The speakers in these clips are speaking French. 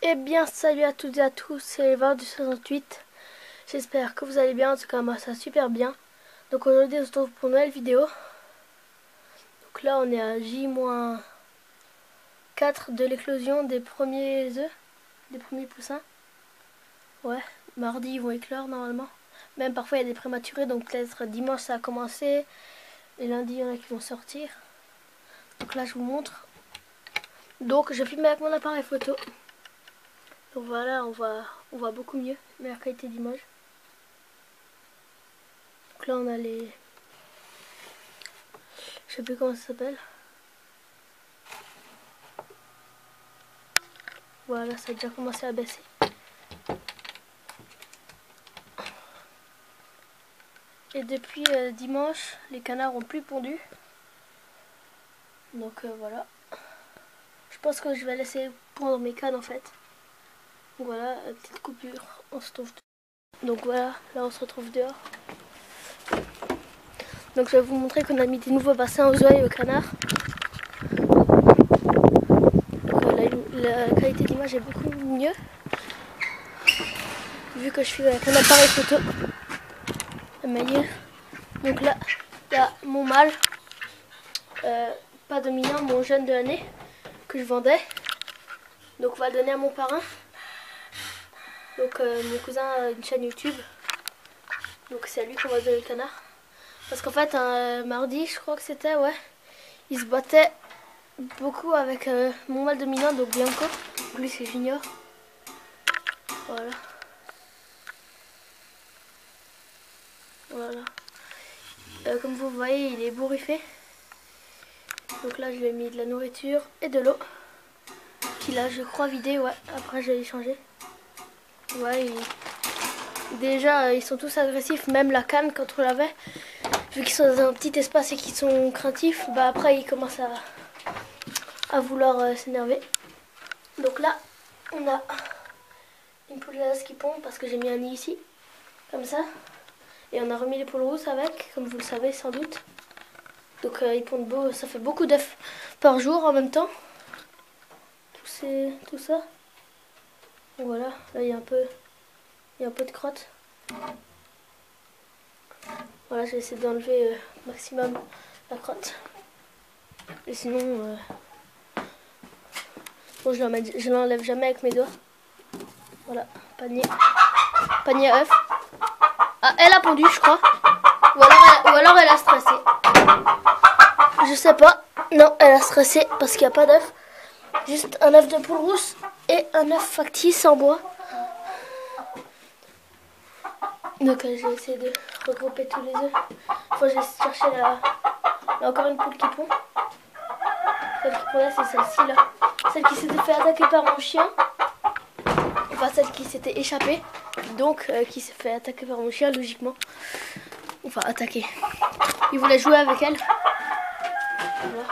Eh bien, salut à toutes et à tous, c'est Eva du 68. J'espère que vous allez bien, en tout cas moi ça va super bien. Donc aujourd'hui on se retrouve pour une nouvelle vidéo. Donc là on est à J-4 de l'éclosion des premiers œufs, des premiers poussins. Ouais, mardi ils vont éclore normalement. Même parfois il y a des prématurés, donc peut-être dimanche ça a commencé. Et lundi il y en a qui vont sortir. Donc là je vous montre. Donc je filme avec mon appareil photo. Donc voilà, on voit beaucoup mieux, meilleure qualité d'image. Donc là on a les... Je sais plus comment ça s'appelle. Voilà, ça a déjà commencé à baisser. Et depuis dimanche, les canards ont plus pondu. Donc voilà. Je pense que je vais laisser pondre mes cannes en fait. Donc voilà, petite coupure. On se retrouve. Donc voilà, là on se retrouve dehors. Donc je vais vous montrer qu'on a mis des nouveaux bassins aux oeils aux canards. La qualité d'image est beaucoup mieux. Vu que je suis avec un appareil photo. La manière. Donc là, il y a mon mâle. Pas dominant, mon jeune de l'année que je vendais. Donc on va le donner à mon parrain. Donc mon cousin a une chaîne YouTube. Donc c'est à lui qu'on va donner le canard. Parce qu'en fait un mardi je crois que c'était, ouais, il se battait beaucoup avec mon mâle dominant, donc Bianco. Lui c'est Junior. Voilà. Voilà. Comme vous voyez il est bourriffé. Donc là je lui ai mis de la nourriture et de l'eau. Qu'il a je crois vidé, ouais. Après je vais y changer. Ouais, déjà ils sont tous agressifs, même la canne quand on l'avait. Vu qu'ils sont dans un petit espace et qu'ils sont craintifs, bah après ils commencent à vouloir s'énerver. Donc là on a une poule d'Alsace qui pond parce que j'ai mis un nid ici, comme ça. Et on a remis les poules rousses avec, comme vous le savez sans doute. Donc ils pondent beau, ça fait beaucoup d'œufs par jour en même temps. Tout ça. Donc voilà, là il y a un peu de crotte. Voilà, je vais essayer d'enlever maximum la crotte. Et sinon, bon, je l'enlève jamais avec mes doigts. Voilà, panier à œufs. Ah, elle a pondu, je crois. Ou alors elle a stressé. Je sais pas. Non, elle a stressé parce qu'il n'y a pas d'œuf. Juste un œuf de poule rousse et un œuf factice en bois. Donc je vais essayer de regrouper tous les œufs. Enfin, je vais chercher là. Il y a encore une poule qui pond. Celle qui pondait, c'est celle-ci là. Celle qui s'était fait attaquer par mon chien. Enfin, celle qui s'était échappée. Donc, qui s'est fait attaquer par mon chien, logiquement. Enfin, attaquer. Il voulait jouer avec elle. Voilà.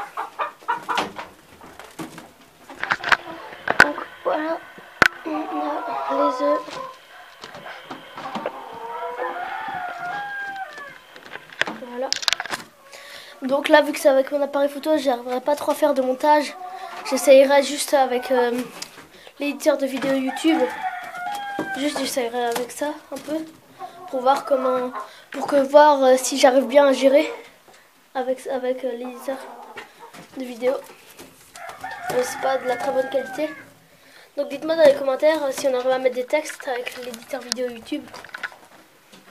Donc, voilà. On a les œufs. Voilà. Donc là, vu que c'est avec mon appareil photo, j'arriverai pas trop à faire de montage. J'essayerai juste avec l'éditeur de vidéos YouTube. Juste j'essayerai avec ça un peu pour voir comment, voir si j'arrive bien à gérer avec l'éditeur de vidéos. C'est pas de la très bonne qualité. Donc dites-moi dans les commentaires si on arrive à mettre des textes avec l'éditeur vidéo YouTube.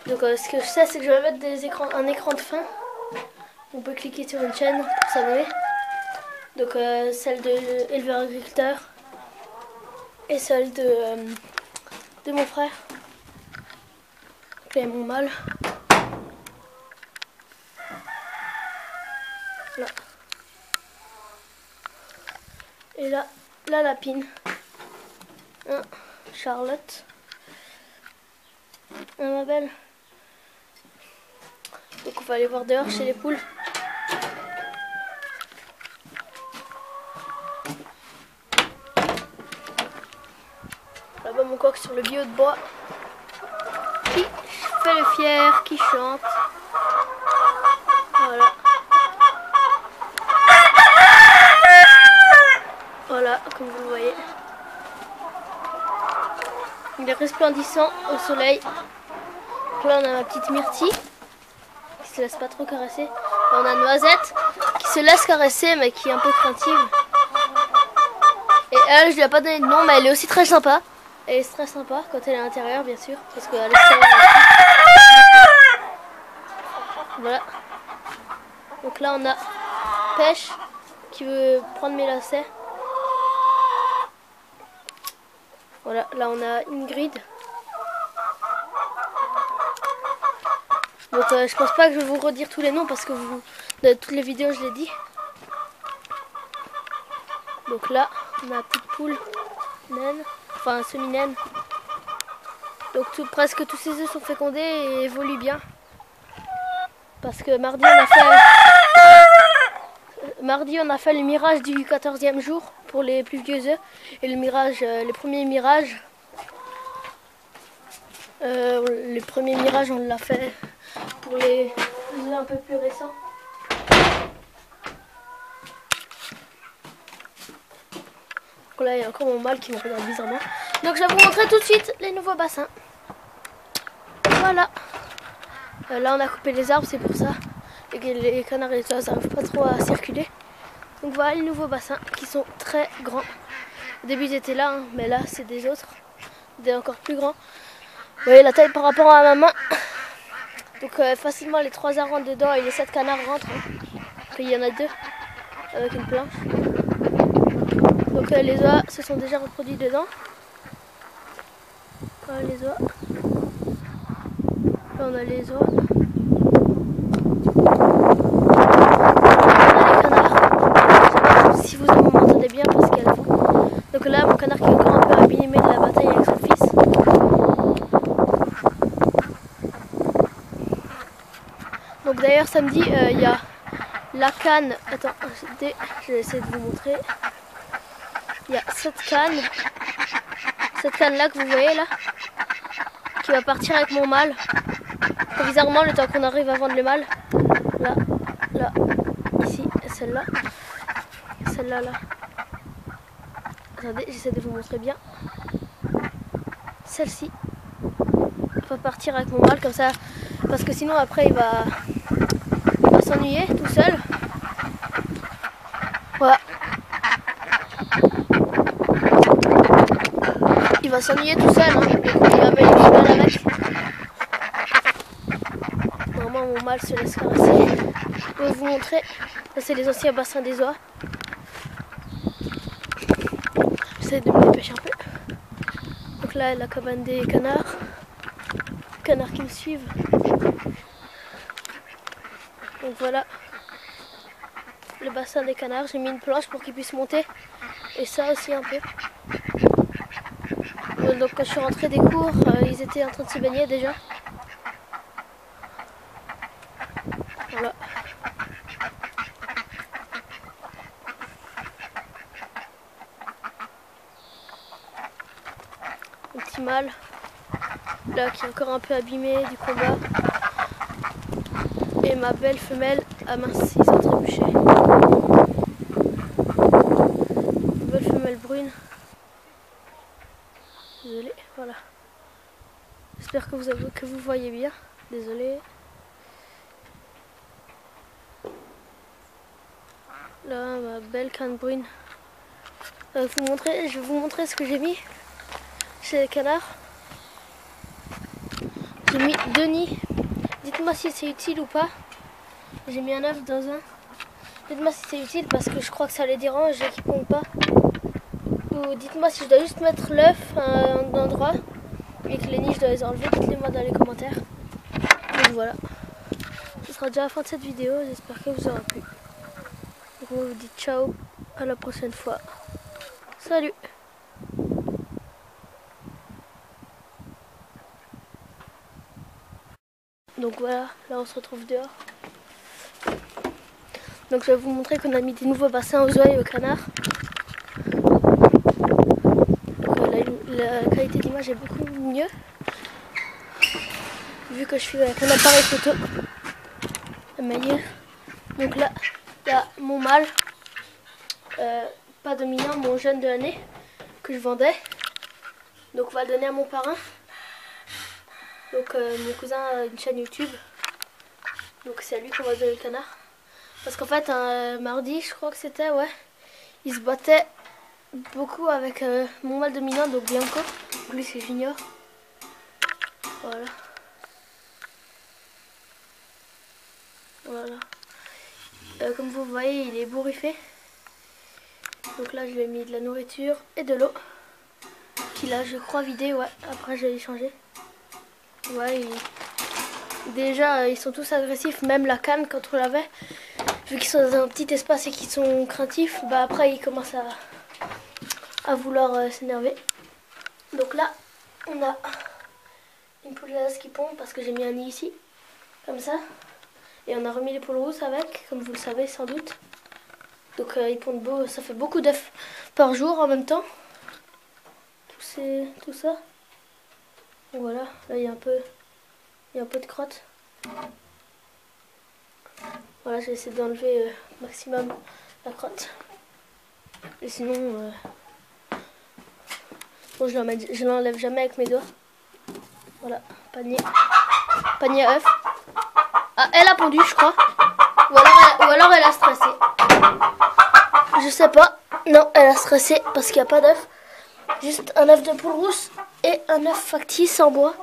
Donc ce que je sais, c'est que je vais mettre un écran de fin. On peut cliquer sur une chaîne pour s'abonner. Donc celle de éleveur agriculteur et celle de mon frère. Donc là, il y a mon mâle. Là. Et là, la lapine. Charlotte. Ma belle. Donc on va aller voir dehors chez les poules. Là-bas mon coq sur le bio de bois. Qui fait le fier, qui chante. Voilà. Voilà, comme vous le voyez. est resplendissant au soleil. Donc là on a ma petite Myrtille qui se laisse pas trop caresser. Là, on a Noisette qui se laisse caresser mais qui est un peu craintive. Et elle, je lui ai pas donné de nom, mais elle est aussi très sympa. Elle est très sympa quand elle est à l'intérieur, bien sûr, parce qu'à l'extérieur. Voilà. Donc là on a Pêche qui veut prendre mes lacets. Voilà, là on a Ingrid. Donc je pense pas que je vais vous redire tous les noms parce que dans toutes les vidéos je l'ai dit. Donc là on a la petite poule naine, enfin semi-naine. Donc presque tous ces œufs sont fécondés et évoluent bien. Parce que mardi on a fait le mirage du 14e jour pour les plus vieux œufs. Et le mirage, les premiers mirages on l'a fait pour les œufs un peu plus récents. Donc là il y a encore mon mâle qui me regarde bizarrement. Donc je vais vous montrer tout de suite les nouveaux bassins. Voilà. Là on a coupé les arbres, c'est pour ça. Et que les canards et les oiseaux n'arrivent pas trop à circuler. Donc voilà les nouveaux bassins qui sont très grands. Au début ils étaient là, hein, mais là c'est des autres, des encore plus grands. Vous voyez la taille par rapport à ma main. Donc facilement les 3 œufs rentrent dedans et les 7 canards rentrent. Hein. Il y en a 2 avec une planche. Donc les oies se sont déjà reproduits dedans. Voilà les oies. Là on a les oies. Si vous m'entendez bien parce qu'elles vont. Donc là mon canard qui est encore un peu abîmé de la bataille avec son fils. Donc d'ailleurs samedi il y a la canne. Attends, je vais essayer de vous montrer. Il y a cette canne là que vous voyez là, qui va partir avec mon mâle. Provisoirement le temps qu'on arrive à vendre le mâle. Là, ici, celle-là. Celle-là, là. Attendez, j'essaie de vous montrer bien. Celle-ci va partir avec mon mâle comme ça, parce que sinon après il va s'ennuyer tout seul. Voilà. Il va s'ennuyer tout seul, hein. Il va mettre du mal avec. Normalement mon mâle se laisse caresser. Je vais vous montrer. Ça c'est les anciens bassins des oies. J'essaie de me dépêcher un peu. Donc là la cabane des canards. Canards qui me suivent. Donc voilà le bassin des canards. J'ai mis une planche pour qu'ils puissent monter. Et ça aussi un peu. Donc quand je suis rentrée des cours, ils étaient en train de se baigner déjà. Voilà. Un petit mâle, là qui est encore un peu abîmé du combat. Et ma belle femelle, ah mince, ils ont trébuché. Une belle femelle brune. Désolée, voilà. J'espère que vous voyez bien. Désolée. Là, ma belle canne brune. Je vais vous montrer ce que j'ai mis chez les canards. J'ai mis 2 nids. Dites-moi si c'est utile ou pas. J'ai mis un œuf dans un. Dites-moi si c'est utile parce que je crois que ça les dérange et qu'ils pondent pas. Ou dites-moi si je dois juste mettre l'œuf à un endroit et que les nids je dois les enlever. Dites-les moi dans les commentaires. Donc voilà. Ce sera déjà la fin de cette vidéo. J'espère que vous aura plu. Donc on vous dit ciao. À la prochaine fois. Salut! Donc voilà, là on se retrouve dehors. Donc je vais vous montrer qu'on a mis des nouveaux bassins aux oies et aux canards. La qualité d'image est beaucoup mieux. Vu que je suis avec un appareil photo. La manière. Donc là, il y a mon mâle. Pas dominant, mon jeune de l'année que je vendais. Donc on va le donner à mon parrain. Donc mon cousin a une chaîne YouTube. Donc c'est à lui qu'on va donner le canard. Parce qu'en fait un mardi je crois que c'était, ouais, il se battait beaucoup avec mon mâle dominant, donc Bianco. Donc lui c'est Junior. Voilà. Voilà. Comme vous voyez il est bourriffé. Donc là je lui ai mis de la nourriture et de l'eau. Qu'il a je crois vidé, ouais. Après je vais y changer. Ouais, déjà ils sont tous agressifs, même la canne quand on l'avait. Vu qu'ils sont dans un petit espace et qu'ils sont craintifs, bah après ils commencent à vouloir s'énerver. Donc là on a une poule d'Alsace qui pond parce que j'ai mis un nid ici, comme ça. Et on a remis les poules rousses avec, comme vous le savez sans doute. Donc ils pondent beau, ça fait beaucoup d'œufs par jour en même temps. Tout ça. Voilà, là il y a un peu de crotte. Voilà, j'ai essayé d'enlever maximum la crotte. Et sinon, bon, je l'enlève jamais avec mes doigts. Voilà, panier à œufs. Ah, elle a pondu, je crois. Ou alors elle a stressé. Je sais pas. Non, elle a stressé parce qu'il n'y a pas d'œuf. Juste un œuf de poule rousse et un œuf factice en bois.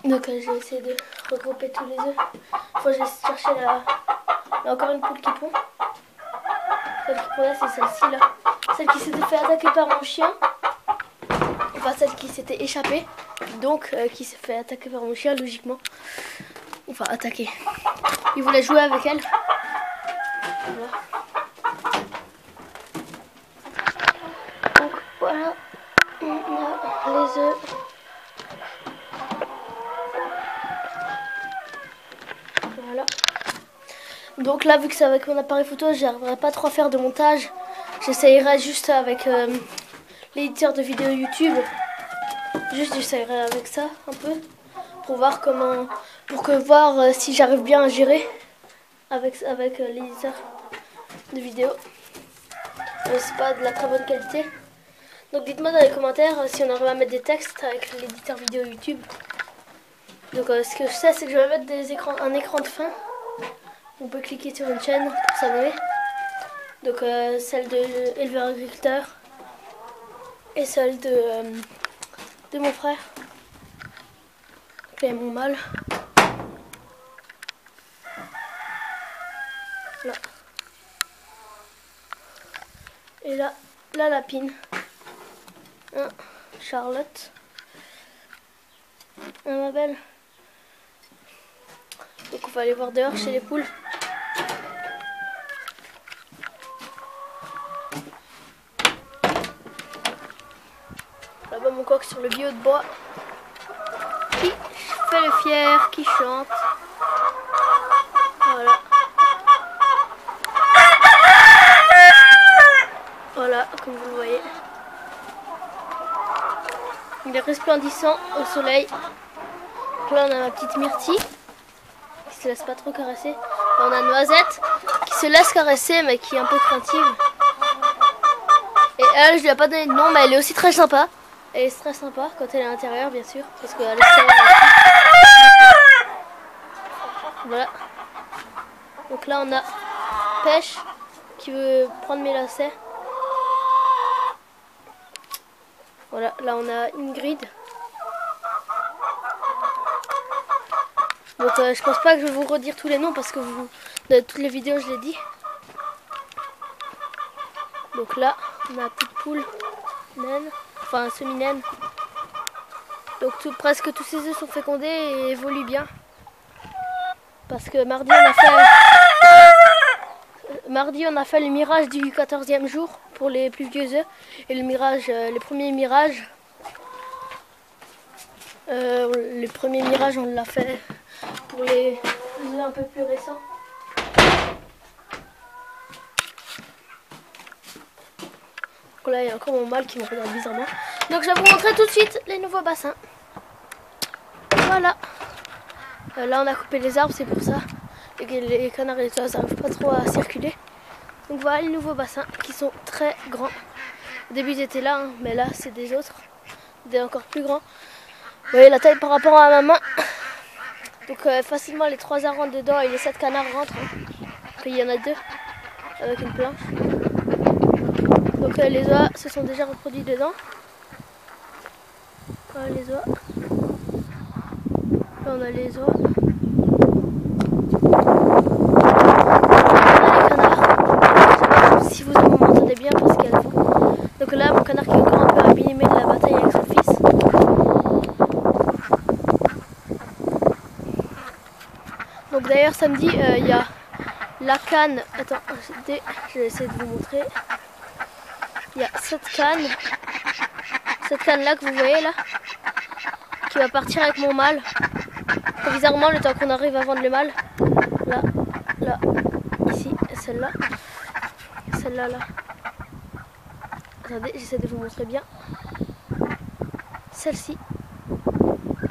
Donc je vais essayer de regrouper tous les œufs. Faut que j'essaie de chercher là encore une poule qui pond. Celle qui pondait c'est celle-ci là. Celle qui s'était fait attaquer par mon chien. Enfin celle qui s'était échappée. Donc qui s'est fait attaquer par mon chien logiquement. Enfin attaquer. Il voulait jouer avec elle. Voilà. Donc voilà. On a les œufs. Voilà. Donc là, vu que c'est avec mon appareil photo, j'arriverai pas trop à faire de montage. J'essayerai juste avec l'éditeur de vidéos YouTube. Juste j'essayerai avec ça un peu pour voir voir si j'arrive bien à gérer avec l'éditeur de vidéos. C'est pas de la très bonne qualité. Donc dites-moi dans les commentaires si on arrive à mettre des textes avec l'éditeur vidéo YouTube. Donc ce que je sais c'est que je vais mettre un écran de fin. On peut cliquer sur une chaîne pour s'abonner. Donc celle de éleveur agriculteur et celle de mon frère. Donc là il y a mon mâle. Là. Et là, la lapine. Charlotte. Ma belle. Donc on va aller voir dehors chez les poules. Là-bas mon coq sur le bio de bois. Qui fait le fier, qui chante. Voilà. Voilà, comme vous le voyez. Il est resplendissant au soleil. Donc là on a ma petite Myrtille qui se laisse pas trop caresser. Là, on a Noisette qui se laisse caresser mais qui est un peu craintive. Et elle, je lui ai pas donné de nom, mais elle est aussi très sympa. Elle est très sympa quand elle est à l'intérieur bien sûr. Parce qu'à l'extérieur. Voilà. Donc là on a Pêche qui veut prendre mes lacets. Voilà, là on a Ingrid. Donc je pense pas que je vais vous redire tous les noms parce que dans toutes les vidéos je l'ai dit. Donc là on a la petite poule naine, enfin semi-naine. Donc presque tous ces œufs sont fécondés et évoluent bien. Parce que mardi on a fait le mirage du 14e jour pour les plus vieux œufs. Et le mirage, les premiers mirages on l'a fait pour les œufs un peu plus récents. Donc là il y a encore mon mâle qui me regarde bizarrement. Donc je vais vous montrer tout de suite les nouveaux bassins. Voilà. Là on a coupé les arbres, c'est pour ça. Et que les canards et les oiseaux n'arrivent pas trop à circuler. Donc voilà les nouveaux bassins qui sont très grands. Au début ils étaient là, hein, mais là c'est des autres, des encore plus grands. Vous voyez la taille par rapport à ma main. Donc facilement les 3 œufs rentrent dedans et les 7 canards rentrent. Hein. Puis il y en a 2 avec une planche. Donc les oies se sont déjà reproduits dedans. Voilà les oies. Là on a les oies. Si vous m'entendez bien parce qu'il y a le vent. Donc là mon canard qui est encore un peu abîmé de la bataille avec son fils. Donc d'ailleurs samedi il y a la canne. Attends, je vais essayer de vous montrer. Il y a cette canne là que vous voyez là, qui va partir avec mon mâle. Bizarrement le temps qu'on arrive à vendre le mâle. Là, ici, celle-là. Celle-là, là. Attendez, j'essaie de vous montrer bien. Celle-ci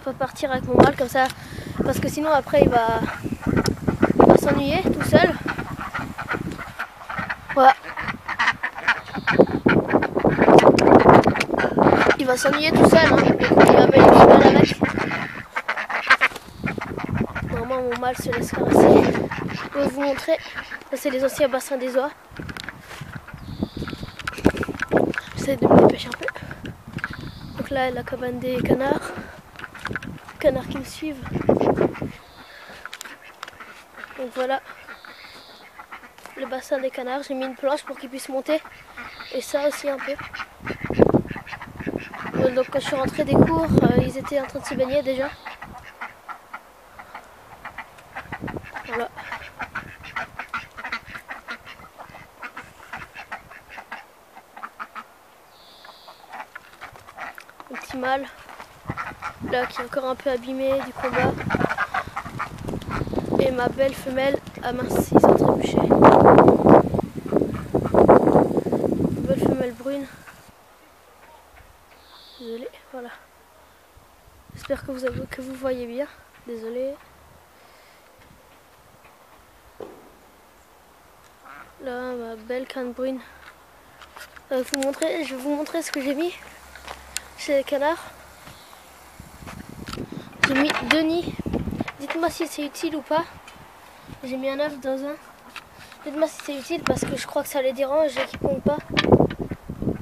va partir avec mon mâle comme ça, parce que sinon après il va s'ennuyer tout seul. Voilà. Il va s'ennuyer tout seul, hein. Il va mettre les femelles avec. Normalement mon mâle se laisse caresser. Je vais vous montrer. Ça c'est les anciens bassins des oies. J'essaie de me dépêcher un peu. Donc là la cabane des canards. Canards qui me suivent. Donc voilà le bassin des canards. J'ai mis une planche pour qu'ils puissent monter. Et ça aussi un peu. Donc quand je suis rentrée des cours, ils étaient en train de se baigner déjà. Voilà. Un petit mâle, là qui est encore un peu abîmé du combat. Et ma belle femelle, ah mince, ils sont trébuchés. Une belle femelle brune. Désolée, voilà. J'espère que vous voyez bien. Désolée. Là, ma belle canne brune. Je vais vous montrer ce que j'ai mis chez les canards. J'ai mis 2 nids. Dites-moi si c'est utile ou pas. J'ai mis un œuf dans un. Dites-moi si c'est utile parce que je crois que ça les dérange et qu'ils pondent pas.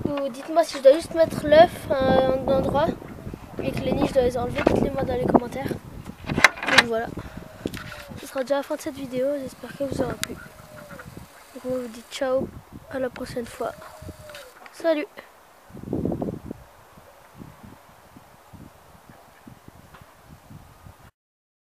Ou dites-moi si je dois juste mettre l'œuf à un endroit et que les nids je dois les enlever. Dites-les moi dans les commentaires. Donc voilà. Ce sera déjà la fin de cette vidéo. J'espère que vous aura plu. Donc on vous dit ciao. À la prochaine fois. Salut!